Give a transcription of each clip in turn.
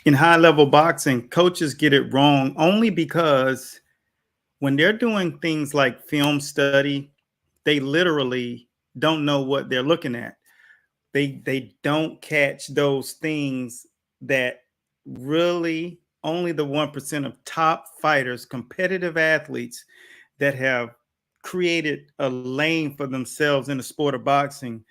In high level boxing, coaches get it wrong only because when they're doing things like film study, they literally don't know what they're looking at. They don't catch those things that really only the 1% of top fighters, competitive athletes that have created a lane for themselves in the sport of boxing,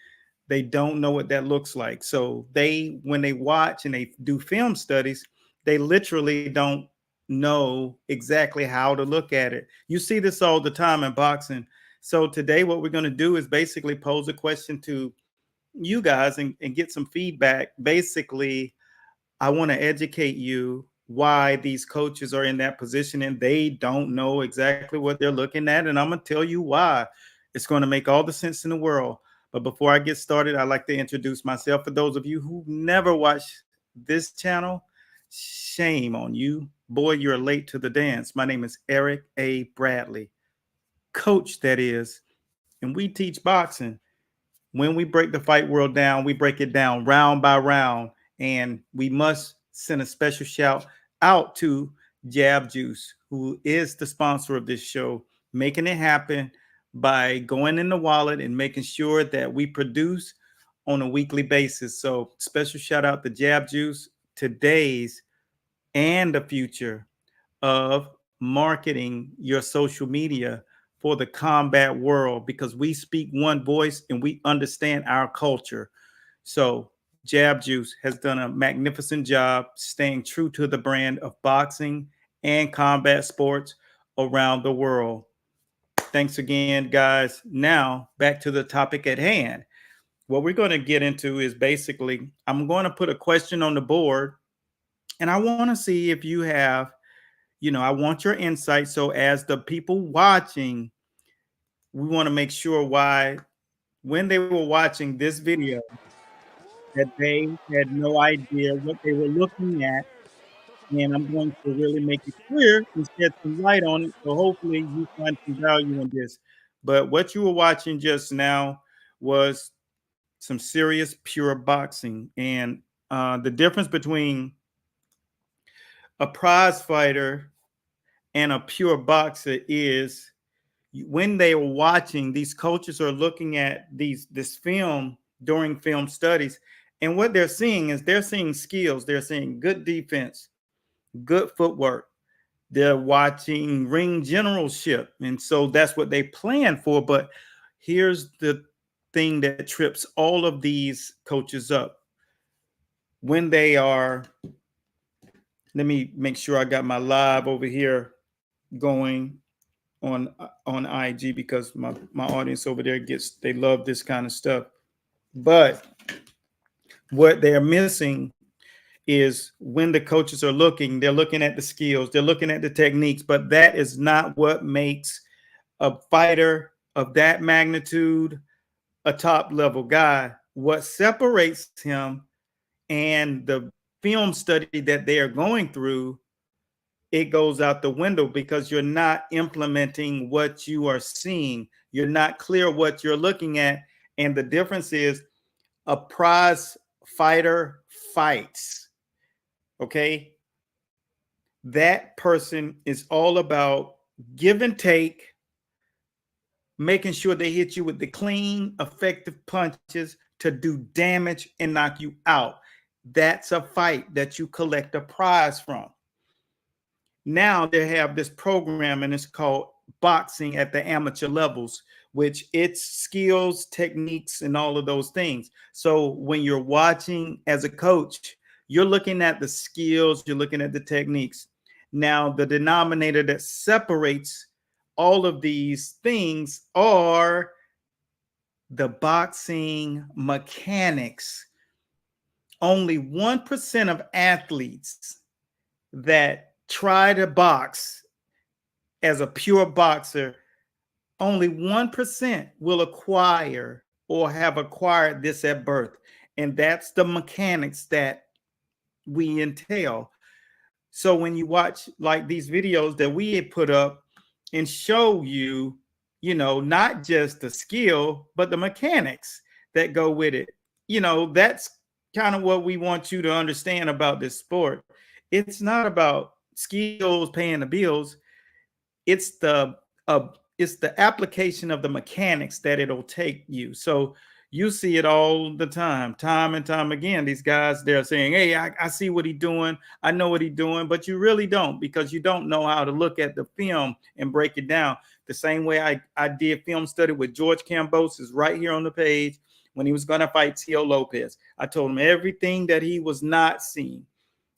they don't know what that looks like. So they, when they watch and they do film studies, they literally don't know exactly how to look at it. You see this all the time in boxing. So today what we're going to do is basically pose a question to you guys and get some feedback. Basically, I want to educate you why these coaches are in that position and they don't know exactly what they're looking at. And I'm going to tell you why. It's going to make all the sense in the world. But before I get started, I'd like to introduce myself. For those of you who never watched this channel, shame on you. Boy, you're late to the dance. My name is Eric A. Bradley, coach, that is, and we teach boxing. When we break the fight world down, we break it down round by round. And we must send a special shout out to Jab Juice, who is the sponsor of this show, making it happen by going in the wallet and making sure that we produce on a weekly basis. So special shout out to Jab Juice, today's and the future of marketing your social media for the combat world, because we speak one voice and we understand our culture. So Jab Juice has done a magnificent job staying true to the brand of boxing and combat sports around the world. Thanks again, guys. Now back to the topic at hand. What we're going to get into is basically, I'm going to put a question on the board and I want to see if you have, I want your insight. So as the people watching, we want to make sure why, when they were watching this video, that they had no idea what they were looking at. And I'm going to really make it clear and shed some light on it. So hopefully you find some value in this. But what you were watching just now was some serious pure boxing. And the difference between a prize fighter and a pure boxer is, when they were watching, these coaches are looking at this film during film studies, and what they're seeing is they're seeing skills, they're seeing good defense, good footwork, they're watching ring generalship, and so that's what they plan for. But here's the thing that trips all of these coaches up when they are, let me make sure I got my live over here going on IG, because my audience over there they love this kind of stuff. But what they're missing is, when the coaches are looking, they're looking at the skills, they're looking at the techniques, but that is not what makes a fighter of that magnitude a top level guy. What separates him and the film study that they are going through, it goes out the window, because you're not implementing what you are seeing. You're not clear what you're looking at. And the difference is, a prize fighter fights. Okay. That person is all about give and take, making sure they hit you with the clean, effective punches to do damage and knock you out. That's a fight that you collect a prize from. Now they have this program, and it's called boxing at the amateur levels, which it's skills, techniques, and all of those things. So when you're watching as a coach, you're looking at the skills, you're looking at the techniques. Now, the denominator that separates all of these things are the boxing mechanics. Only 1% of athletes that try to box as a pure boxer, only 1% will acquire or have acquired this at birth. And that's the mechanics that we entail. So when you watch like these videos that we put up and show you, not just the skill, but the mechanics that go with it, that's kind of what we want you to understand about this sport. It's not about skills paying the bills. It's the uh, it's the application of the mechanics that it'll take you. So you see it all the time and time again. These guys, they're saying, "Hey, I see what he's doing. I know what he's doing," but you really don't, because you don't know how to look at the film and break it down. The same way I did film study with George Cambosis right here on the page when he was going to fight Tio Lopez. I told him everything that he was not seeing.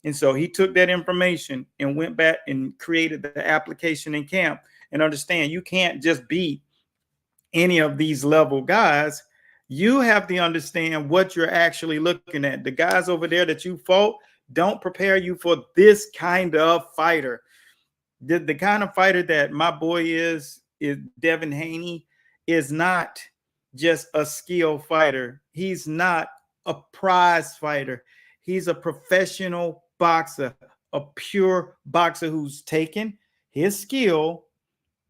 And so he took that information and went back and created the application in camp. And understand, you can't just beat any of these level guys. You have to understand what you're actually looking at. The guys over there that you fought don't prepare you for this kind of fighter. The kind of fighter that my boy is Devn Haney, is not just a skill fighter. He's not a prize fighter. He's a professional boxer, a pure boxer who's taken his skill,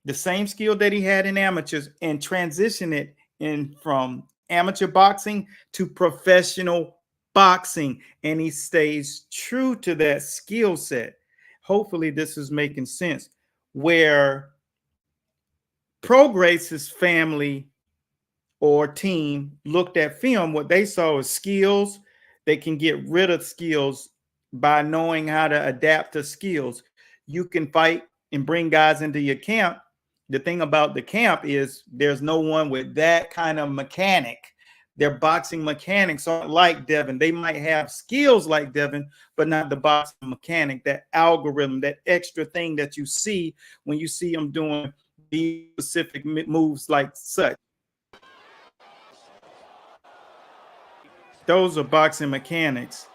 the same skill that he had in amateurs, and transition it in from amateur boxing to professional boxing. And he stays true to that skill set. Hopefully this is making sense. Where Prograis' family or team looked at film, what they saw is skills. They can get rid of skills by knowing how to adapt to skills. You can fight and bring guys into your camp. The thing about the camp is there's no one with that kind of mechanic. Their boxing mechanics aren't like Devn. They might have skills like Devn, but not the boxing mechanic, that algorithm, that extra thing that you see when you see them doing these specific moves like such. Those are boxing mechanics.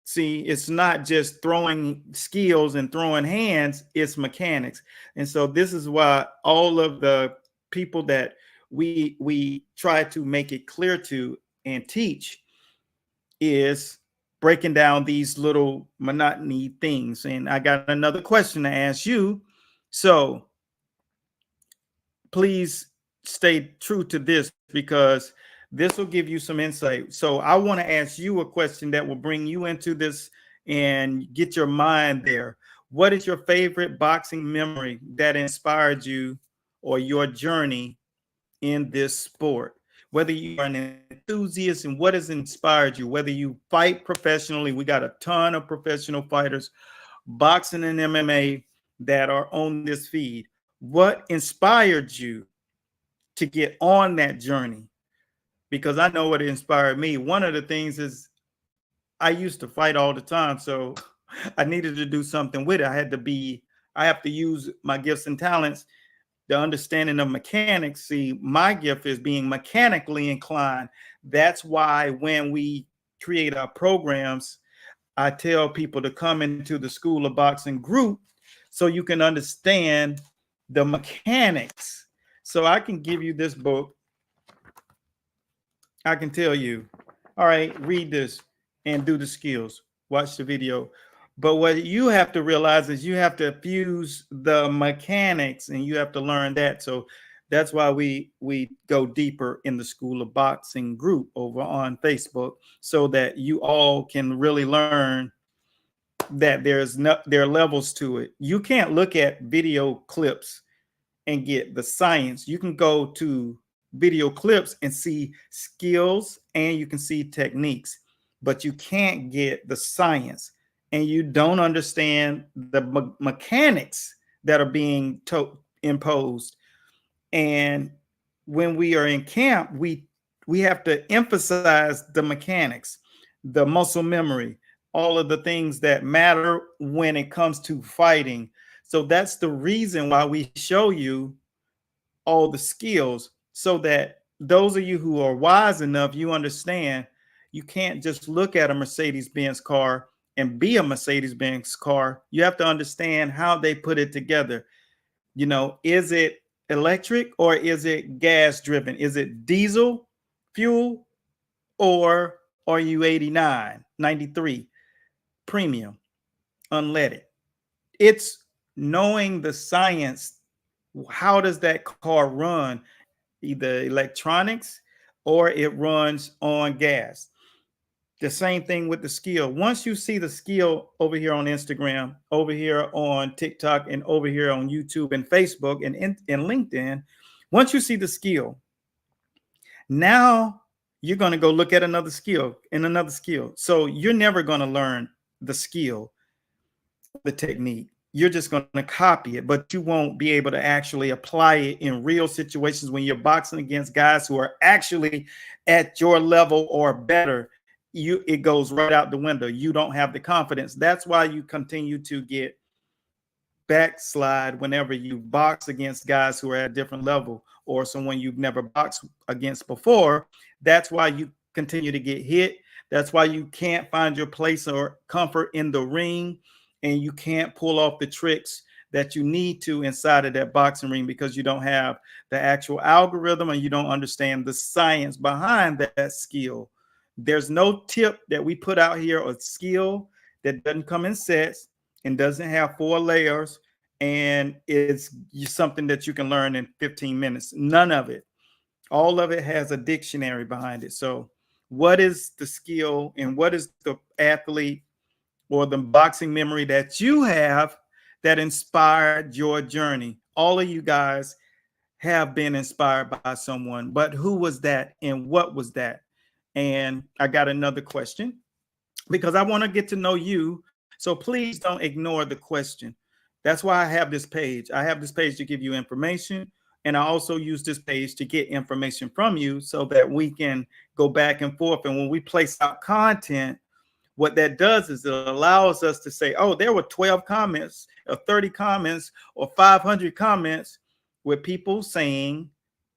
See, it's not just throwing skills and throwing hands, it's mechanics. And so this is why all of the people that we try to make it clear to and teach is breaking down these little monotony things. And I got another question to ask you. So please stay true to this, because this will give you some insight. So I want to ask you a question that will bring you into this and get your mind there. What is your favorite boxing memory that inspired you, or your journey in this sport? Whether you are an enthusiast and what has inspired you, whether you fight professionally, we got a ton of professional fighters, boxing and MMA, that are on this feed. What inspired you to get on that journey? Because I know what inspired me. One of the things is I used to fight all the time, so I needed to do something with it. I have to use my gifts and talents, the understanding of mechanics. See, my gift is being mechanically inclined. That's why when we create our programs, I tell people to come into the School of Boxing group so you can understand the mechanics. So I can give you this book. I can tell you, all right, read this and do the skills, watch the video. But what you have to realize is you have to fuse the mechanics, and you have to learn that. So that's why we go deeper in the School of Boxing group over on Facebook, so that you all can really learn that there are levels to it. You can't look at video clips and get the science. You can go to video clips and see skills, and you can see techniques, but you can't get the science, and you don't understand the mechanics that are being imposed. And when we are in camp, we have to emphasize the mechanics, the muscle memory, all of the things that matter when it comes to fighting. So that's the reason why we show you all the skills, so that those of you who are wise enough, you understand you can't just look at a Mercedes-Benz car and be a Mercedes-Benz car. You have to understand how they put it together. You know, is it electric or is it gas driven? Is it diesel fuel, or are you 89, 93 premium unleaded? It's knowing the science. How does that car run? Either electronics or it runs on gas. The same thing with the skill. Once you see the skill over here on Instagram, over here on TikTok, and over here on YouTube and Facebook and LinkedIn, once you see the skill, now you're going to go look at another skill and another skill. So you're never going to learn the skill, the technique. You're just going to copy it, but you won't be able to actually apply it in real situations when you're boxing against guys who are actually at your level or better. It goes right out the window. You don't have the confidence. That's why you continue to get backslide whenever you box against guys who are at a different level or someone you've never boxed against before. That's why you continue to get hit. That's why you can't find your place or comfort in the ring, and you can't pull off the tricks that you need to inside of that boxing ring because you don't have the actual algorithm and you don't understand the science behind that skill. There's no tip that we put out here or skill that doesn't come in sets and doesn't have 4 layers and it's something that you can learn in 15 minutes. None of it. All of it has a dictionary behind it. So what is the skill and what is the athlete or the boxing memory that you have that inspired your journey? All of you guys have been inspired by someone, but who was that and what was that? And I got another question because I want to get to know you. So please don't ignore the question. That's why I have this page. I have this page to give you information. And I also use this page to get information from you so that we can go back and forth. And when we place out content, what that does is it allows us to say, oh, there were 12 comments or 30 comments or 500 comments with people saying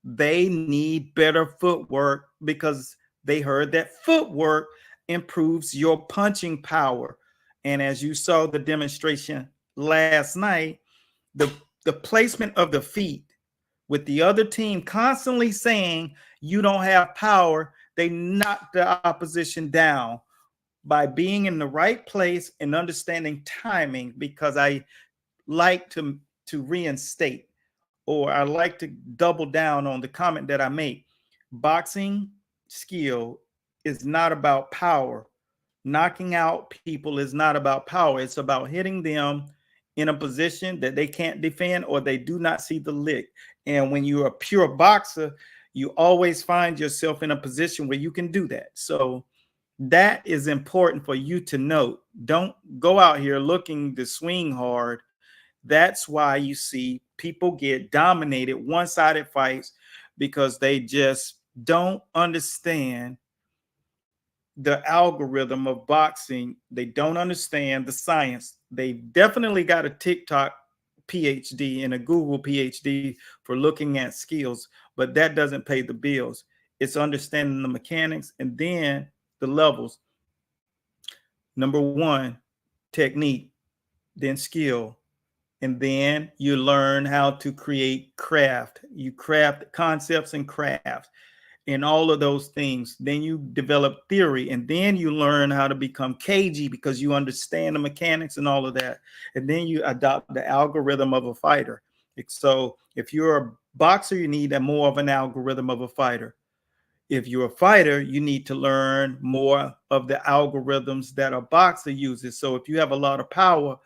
they need better footwork because they heard that footwork improves your punching power. And as you saw the demonstration last night, the placement of the feet with the other team constantly saying you don't have power, they knock the opposition down by being in the right place and understanding timing, because I like to reinstate, or I like to double down on the comment that I make. Boxing skill is not about power. Knocking out people is not about power. It's about hitting them in a position that they can't defend or they do not see the lick. And when you're a pure boxer, you always find yourself in a position where you can do that. So that is important for you to note. Don't go out here looking to swing hard. That's why you see people get dominated, one-sided fights, because they just don't understand the algorithm of boxing. They don't understand the science. They definitely got a TikTok PhD and a Google PhD for looking at skills, but that doesn't pay the bills. It's understanding the mechanics and then the levels. Number 1, technique, then skill, and then you learn how to create craft. You craft concepts and crafts and all of those things. Then you develop theory, and then you learn how to become cagey because you understand the mechanics and all of that. And then you adopt the algorithm of a fighter. So if you're a boxer, you need more of an algorithm of a fighter. If you're a fighter, you need to learn more of the algorithms that a boxer uses. So if you have a lot of power,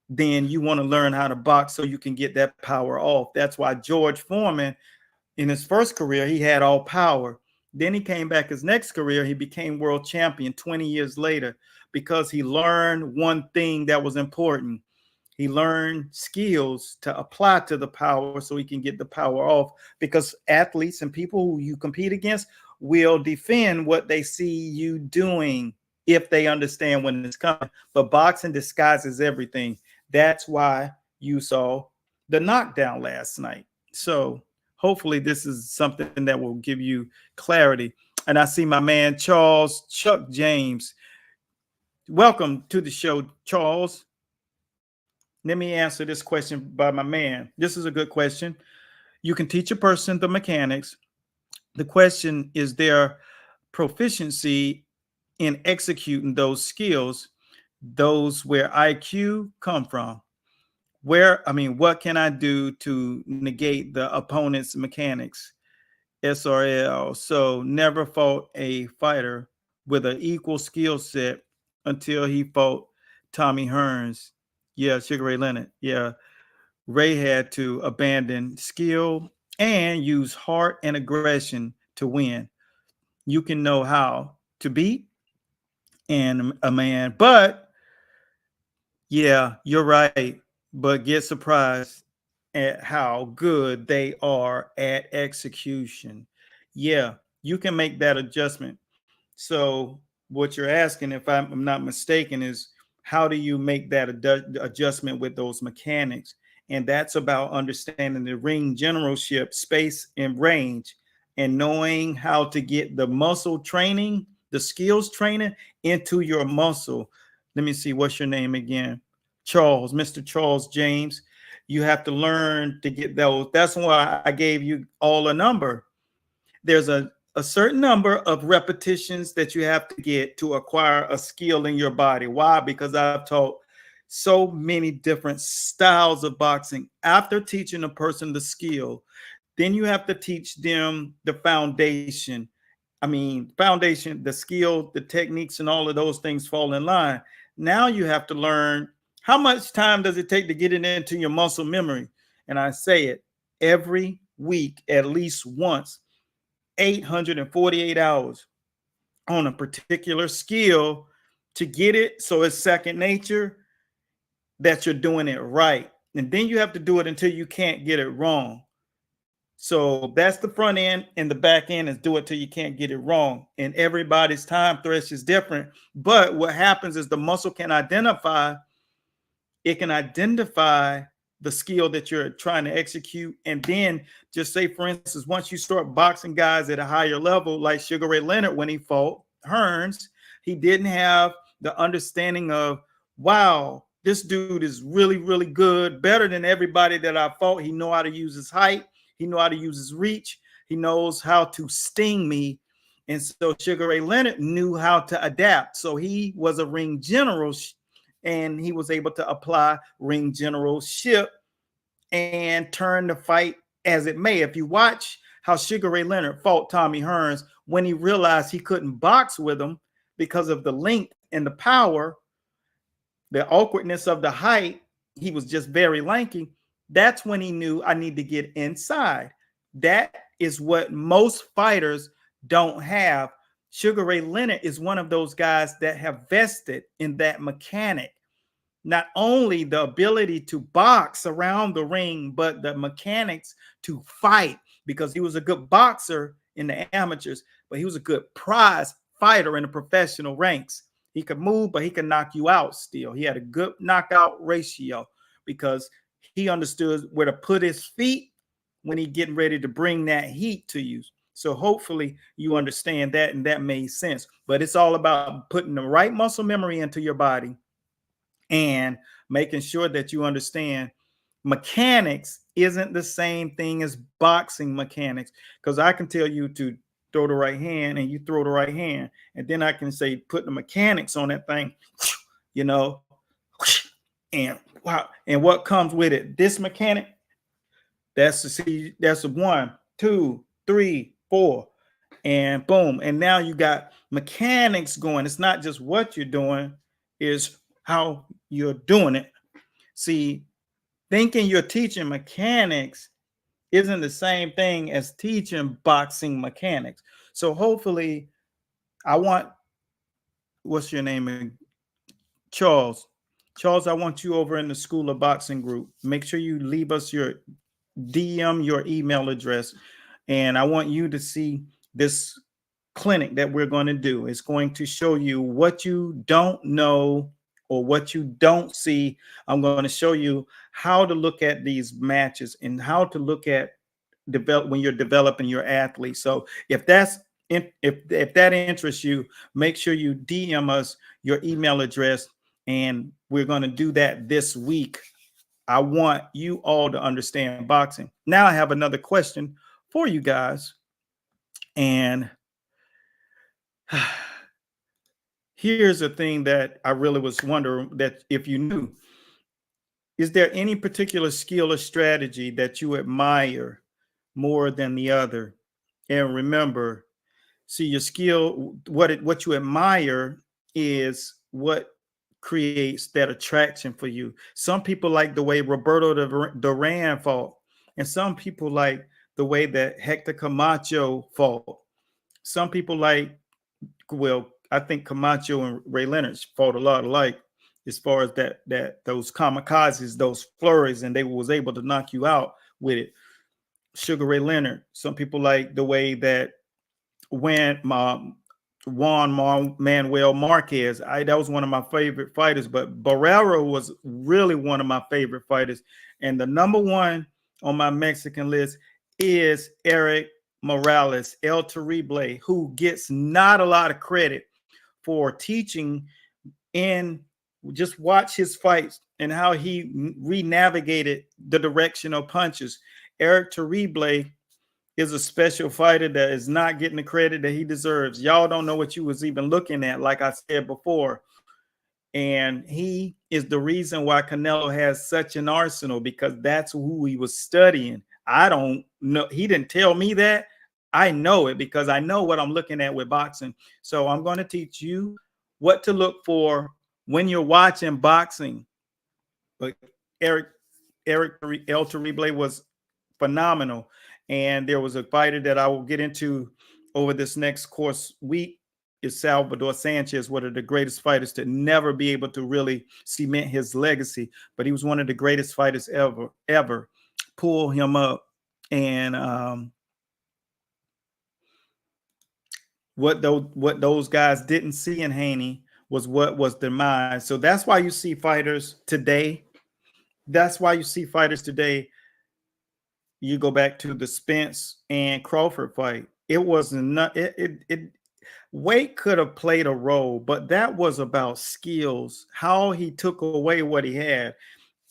then you want to learn how to box so you can get that power off. That's why George Foreman, in his first career, he had all power. Then he came back his next career, he became world champion 20 years later because he learned one thing that was important. He learned skills to apply to the power so he can get the power off, because athletes and people who you compete against will defend what they see you doing if they understand when it's coming. But boxing disguises everything. That's why you saw the knockdown last night. So hopefully this is something that will give you clarity. And I see my man, Chuck James. Welcome to the show, Charles. Let me answer this question by my man. This is a good question. You can teach a person the mechanics. The question is their proficiency in executing those skills, those where IQ come from. What can I do to negate the opponent's mechanics? SRL. So never fought a fighter with an equal skill set until he fought Tommy Hearns. Yeah, Sugar Ray Leonard. Yeah, Ray had to abandon skill and use heart and aggression to win. You can know how to beat and a man, but yeah, you're right. But get surprised at how good they are at execution. Yeah, you can make that adjustment. So, what you're asking, if I'm not mistaken, is how do you make that adjustment with those mechanics? And that's about understanding the ring generalship, space, and range, and knowing how to get the muscle training, the skills training into your muscle. Let me see, what's your name again? Charles, Mr. Charles James. You have to learn to get those. That's why I gave you all a number. There's a certain number of repetitions that you have to get to acquire a skill in your body. Why? Because I've taught so many different styles of boxing. After teaching a person the skill, then you have to teach them the foundation. I mean, foundation, the skill, the techniques, and all of those things fall in line. Now you have to learn how much time does it take to get it into your muscle memory. And I say it every week, at least once, 848 hours on a particular skill to get it so it's second nature, that you're doing it right. And then you have to do it until you can't get it wrong. So that's the front end, and the back end is do it till you can't get it wrong. And everybody's time thresh is different. But what happens is the muscle can identify, it can identify the skill that you're trying to execute. And then just say, for instance, once you start boxing guys at a higher level, like Sugar Ray Leonard, when he fought Hearns, he didn't have the understanding of, wow, this dude is really, really good, better than everybody that I fought. He know how to use his height. He know how to use his reach. He knows how to sting me. And so Sugar Ray Leonard knew how to adapt. So he was a ring general, and he was able to apply ring generalship and turn the fight as it may. If you watch how Sugar Ray Leonard fought Tommy Hearns, when he realized he couldn't box with him because of the length and the power, the awkwardness of the height, he was just very lanky. That's when he knew, I need to get inside. That is what most fighters don't have. Sugar Ray Leonard is one of those guys that have vested in that mechanic. Not only the ability to box around the ring, but the mechanics to fight, because he was a good boxer in the amateurs, but he was a good prize fighter in the professional ranks. He could move, but he could knock you out still. He had a good knockout ratio because he understood where to put his feet when he getting ready to bring that heat to you. So hopefully you understand that, and that made sense. But it's all about putting the right muscle memory into your body and making sure that you understand mechanics isn't the same thing as boxing mechanics. Because I can tell you to throw the right hand and you throw the right hand, and then I can say put the mechanics on that thing, you know, and wow, and what comes with it, this mechanic, that's the see, that's a 1, 2, 3, 4, and boom, and now you got mechanics going. It's not just what you're doing, is how you're doing it. See, thinking you're teaching mechanics isn't the same thing as teaching boxing mechanics. So hopefully, I want, what's your name? Charles. Charles, I want you over in the School of Boxing group. Make sure you leave us your DM, your email address, and I want you to see this clinic that we're going to do. It's going to show you what you don't know or what you don't see. I'm going to show you how to look at these matches and how to look at develop when you're developing your athlete. So if that's if that interests you, make sure you DM us your email address, and we're going to do that this week. I want you all to understand boxing. Now I have another question for you guys, and here's a thing that I really was wondering, that if you knew, is there any particular skill or strategy that you admire more than the other? And remember, See, your skill, what you admire is what creates that attraction for you. Some people like the way Roberto Duran fought, and some people like the way that Hector Camacho fought. Some people like, well, I think Camacho and Ray Leonard fought a lot alike as far as that those kamikazes, those flurries, and they was able to knock you out with it. Sugar Ray Leonard. Some people like the way that when Juan Manuel Marquez, that was one of my favorite fighters, but Barrera was really one of my favorite fighters. And the number one on my Mexican list is Eric Morales, El Terrible, who gets not a lot of credit for teaching. And just watch his fights and how he re-navigated the direction of punches. Eric Terrible is a special fighter that is not getting the credit that he deserves. Y'all don't know what you was even looking at, like I said before. And he is the reason why Canelo has such an arsenal, because that's who he was studying. I don't know. He didn't tell me that. I know it because I know what I'm looking at with boxing. So I'm going to teach you what to look for when you're watching boxing. But Eric El Terrible was phenomenal. And there was a fighter that I will get into over this next course week is Salvador Sanchez, one of the greatest fighters to never be able to really cement his legacy. But he was one of the greatest fighters ever. Pull him up. And what those guys didn't see in Haney was what was their mind. So that's why you see fighters today. That's why you see fighters today. You go back to the Spence and Crawford fight. It wasn't not it weight could have played a role, but that was about skills, how he took away what he had.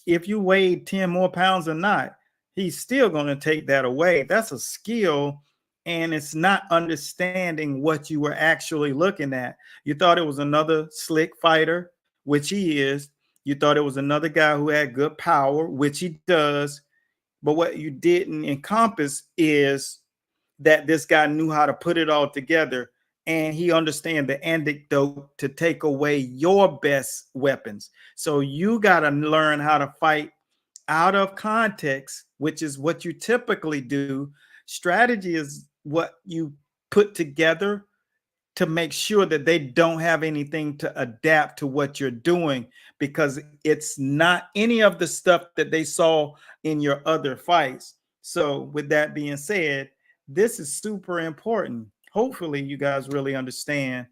If you weighed 10 more pounds or not, he's still going to take that away. That's a skill, and it's not understanding what you were actually looking at. You thought it was another slick fighter, which he is. You thought it was another guy who had good power, which he does. But what you didn't encompass is that this guy knew how to put it all together, and he understand the antidote to take away your best weapons. So you got to learn how to fight out of context, which is what you typically do. Strategy is what you put together to make sure that they don't have anything to adapt to what you're doing, because it's not any of the stuff that they saw in your other fights. So with that being said, this is super important. Hopefully you guys really understand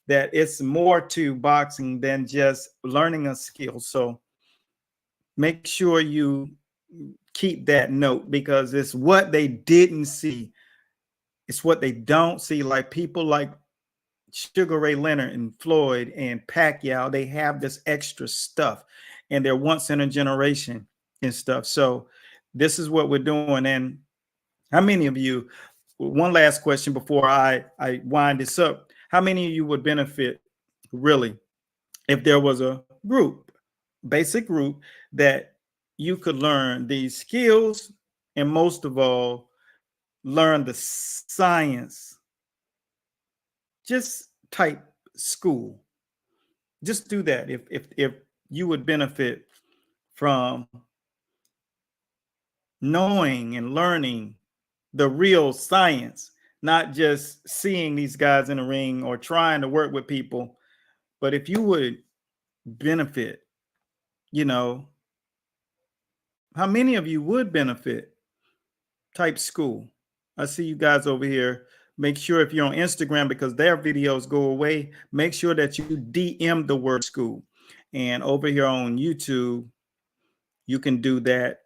that it's more to boxing than just learning a skill. So make sure you keep that note, because it's what they didn't see. It's what they don't see. Like people like Sugar Ray Leonard and Floyd and Pacquiao, they have this extra stuff, and they're once in a generation and stuff. So this is what we're doing. And how many of you, one last question before I wind this up, how many of you would benefit really if there was a group, basic group, that you could learn these skills, and most of all, learn the science? Just type school. Just do that. If you would benefit from knowing and learning the real science, not just seeing these guys in the ring or trying to work with people, but if you would benefit, you know, how many of you would benefit? Type school. I see you guys over here. Make sure if you're on Instagram, because their videos go away, make sure that you DM the word school. And over here on YouTube, you can do that.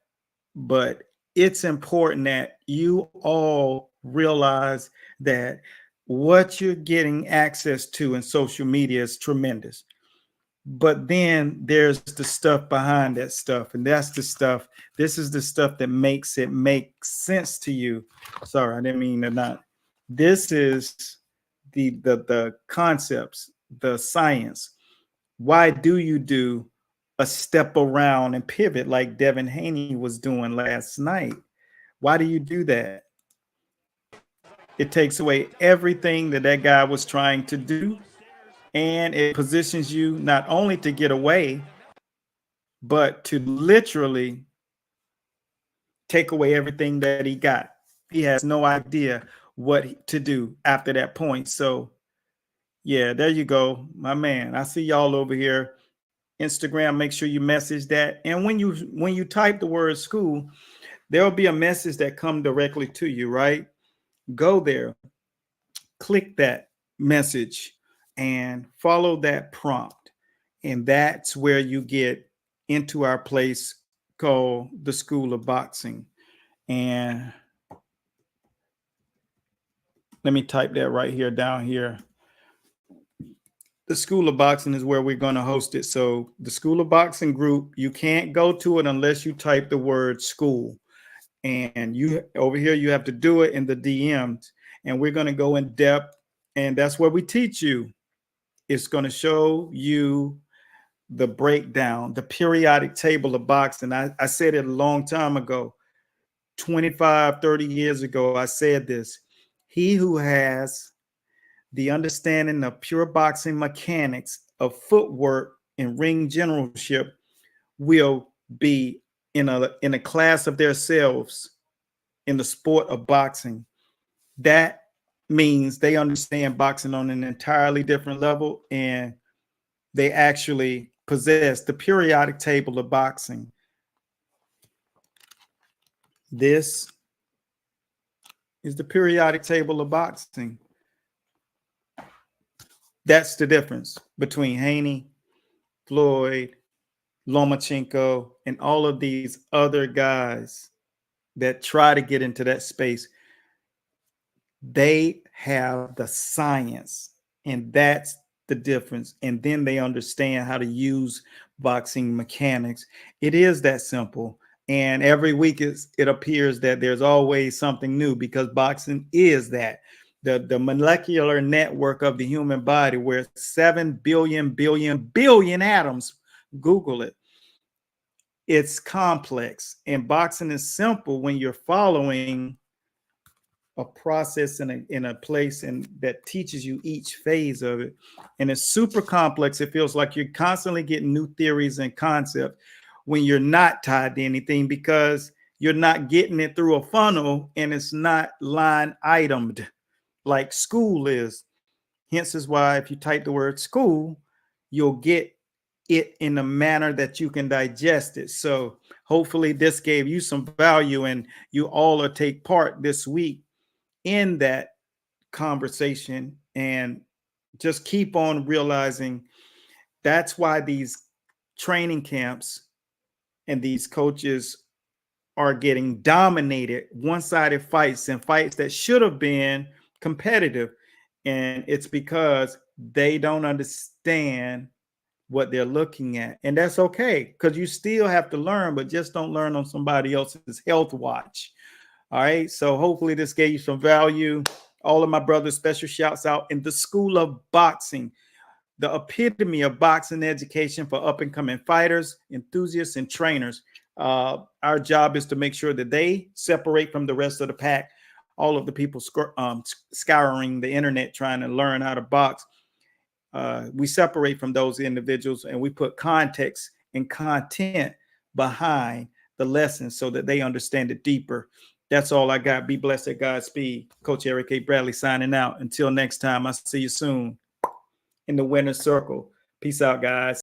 But it's important that you all realize that what you're getting access to in social media is tremendous. But then there's the stuff behind that stuff, and that's the stuff. This is the stuff that makes it make sense to you. Sorry, I didn't mean to not. This is the concepts, the science. Why do you do a step around and pivot like Devn Haney was doing last night? Why do you do that? It takes away everything that that guy was trying to do, and it positions you not only to get away, but to literally take away everything that he got. He has no idea what to do after that point. So, yeah, there you go, my man. I see y'all over here. Instagram, make sure you message that. And when you type the word school, there will be a message that come directly to you, right? Go there, click that message and follow that prompt. And that's where you get into our place called the School of Boxing. And let me type that right here down here. The School of Boxing is where we're going to host it. So the School of Boxing group, you can't go to it unless you type the word school. And you over here, you have to do it in the DMs. And we're going to go in depth. And that's where we teach you. It's going to show you the breakdown, the periodic table of boxing. I said it a long time ago, 25, 30 years ago, I said this. He who has the understanding of pure boxing mechanics, of footwork and ring generalship will be in a class of themselves in the sport of boxing. That means they understand boxing on an entirely different level, and they actually possess the periodic table of boxing. This is the periodic table of boxing. That's the difference between Haney, Floyd, Lomachenko, and all of these other guys that try to get into that space. They have the science, and that's the difference. And then they understand how to use boxing mechanics. It is that simple. And every week it appears that there's always something new, because boxing is that the molecular network of the human body, where 7 billion atoms. Google it. It's complex, and boxing is simple when you're following a process in a place and that teaches you each phase of it. And it's super complex. It feels like you're constantly getting new theories and concepts when you're not tied to anything, because you're not getting it through a funnel and it's not line itemed like school is. Hence is why if you type the word school, you'll get it in a manner that you can digest it. So hopefully this gave you some value, and you all will take part this week in that conversation, and just keep on realizing that's why these training camps and these coaches are getting dominated, one-sided fights, and fights that should have been competitive. And it's because they don't understand what they're looking at. And that's okay, because you still have to learn, but just don't learn on somebody else's health watch. All right. So hopefully this gave you some value. All of my brothers, special shouts out in the School of Boxing, the epitome of boxing education for up and coming fighters, enthusiasts, and trainers. Our job is to make sure that they separate from the rest of the pack. All of the people scouring the internet trying to learn how to box. We separate from those individuals, and we put context and content behind the lesson so that they understand it deeper. That's all I got. Be blessed at Godspeed. Coach Eric A. Bradley signing out. Until next time, I'll see you soon in the winner's circle. Peace out, guys.